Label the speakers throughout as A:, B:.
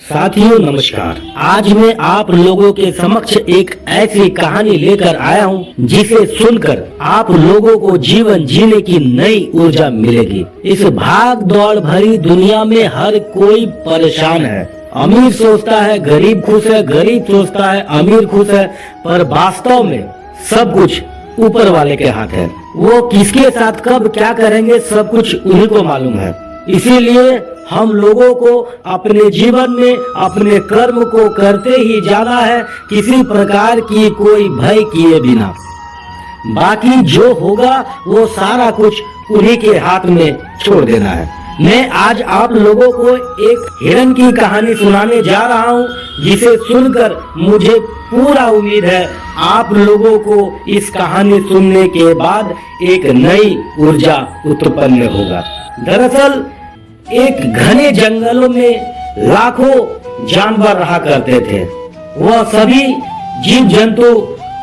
A: साथियों नमस्कार। आज मैं आप लोगों के समक्ष एक ऐसी कहानी लेकर आया हूं जिसे सुनकर आप लोगों को जीवन जीने की नई ऊर्जा मिलेगी। इस भाग दौड़ भरी दुनिया में हर कोई परेशान है। अमीर सोचता है गरीब खुश है, गरीब सोचता है अमीर खुश है, पर वास्तव में सब कुछ ऊपर वाले के हाथ है। वो किसके साथ कब क्या करेंगे सब कुछ उन्हीं को मालूम है। इसीलिए हम लोगों को अपने जीवन में अपने कर्म को करते ही जाना है, किसी प्रकार की कोई भय किए बिना। बाकी जो होगा वो सारा कुछ उन्हीं के हाथ में छोड़ देना है। मैं आज आप लोगों को एक हिरण की कहानी सुनाने जा रहा हूँ, जिसे सुनकर मुझे पूरा उम्मीद है आप लोगों को इस कहानी सुनने के बाद एक नई ऊर्जा उत्पन्न होगा। दरअसल एक घने जंगलों में लाखों जानवर रहा करते थे। वह सभी जीव जंतु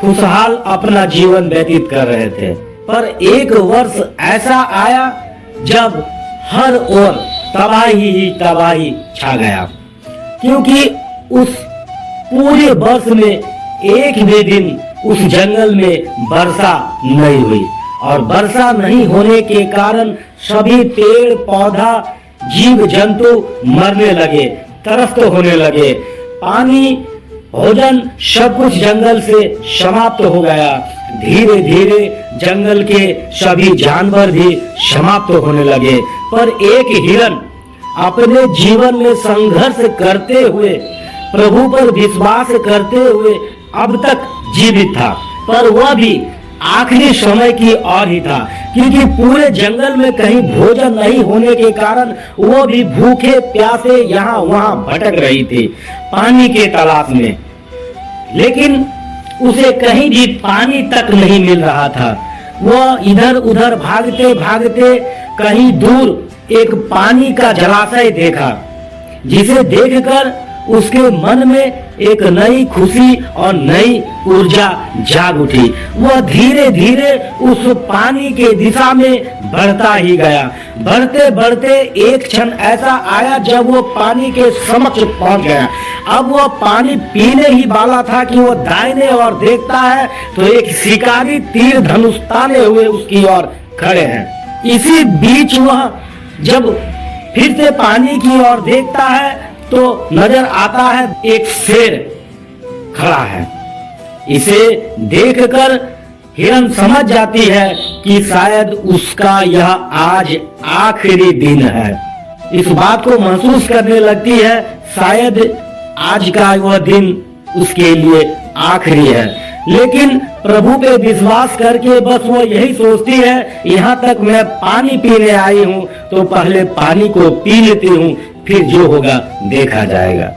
A: खुशहाल अपना जीवन व्यतीत कर रहे थे। पर एक वर्ष ऐसा आया जब हर ओर तबाही ही तबाही छा गया, क्योंकि उस पूरे वर्ष में एक भी दिन उस जंगल में वर्षा नहीं हुई। और वर्षा नहीं होने के कारण सभी पेड़ पौधा जीव जंतु मरने लगे, त्रस्त होने लगे। पानी भोजन सब कुछ जंगल से समाप्त हो गया। धीरे धीरे जंगल के सभी जानवर भी समाप्त होने लगे। पर एक हिरण अपने जीवन में संघर्ष करते हुए, प्रभु पर विश्वास करते हुए अब तक जीवित था। पर वह भी आखिरी समय की ओर ही था, क्योंकि पूरे जंगल में कहीं भोजन नहीं होने के कारण वो भी भूखे प्यासे यहाँ वहाँ भटक रही थी पानी के तलाश में। लेकिन उसे कहीं भी पानी तक नहीं मिल रहा था। वह इधर उधर भागते भागते कहीं दूर एक पानी का जलाशय देखा, जिसे देखकर उसके मन में एक नई खुशी और नई ऊर्जा जाग उठी। वह धीरे धीरे उस पानी के दिशा में बढ़ता ही गया। बढ़ते बढ़ते एक क्षण ऐसा आया जब वो पानी के समक्ष पहुंच गया। अब वह पानी पीने ही वाला था कि वह दाहिने ओर देखता है तो एक शिकारी तीर धनुष ताने हुए उसकी ओर खड़े हैं। इसी बीच वह जब फिर से पानी की ओर देखता है तो नजर आता है एक शेर खड़ा है। इसे देखकर हिरण समझ जाती है कि शायद उसका यह आज आखिरी दिन है। इस बात को महसूस करने लगती है शायद आज का वह दिन उसके लिए आखिरी है। लेकिन प्रभु पे विश्वास करके बस वो यही सोचती है, यहाँ तक मैं पानी पीने आई हूँ तो पहले पानी को पी लेती हूँ, फिर जो होगा देखा जाएगा।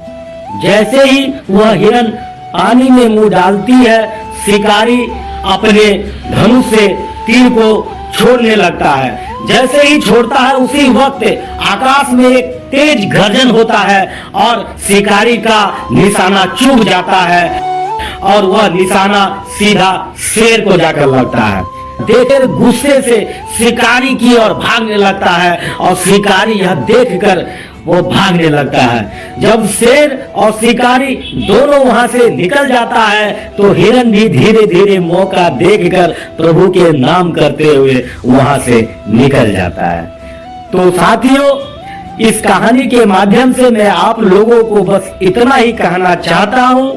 A: जैसे ही वह हिरण पानी में मुंह डालती है, शिकारी अपने धनुष से तीर को छोड़ने लगता है। जैसे ही छोड़ता है उसी वक्त आकाश में एक तेज गर्जन होता है और शिकारी का निशाना चूक जाता है और वह निशाना सीधा शेर को जाकर लगता है। देखकर गुस्से से शिकारी की ओर भागने लगता है और शिकारी यह देखकर वो भागने लगता है। जब शेर और शिकारी दोनों वहां से निकल जाता है तो हिरण भी धीरे धीरे मौका देखकर प्रभु के नाम करते हुए वहां से निकल जाता है। तो साथियों, इस कहानी के माध्यम से मैं आप लोगों को बस इतना ही कहना चाहता हूं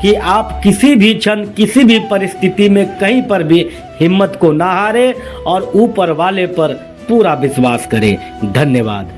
A: कि आप किसी भी क्षण किसी भी परिस्थिति में कहीं पर भी हिम्मत को ना हारे और ऊपर वाले पर पूरा विश्वास करें। धन्यवाद।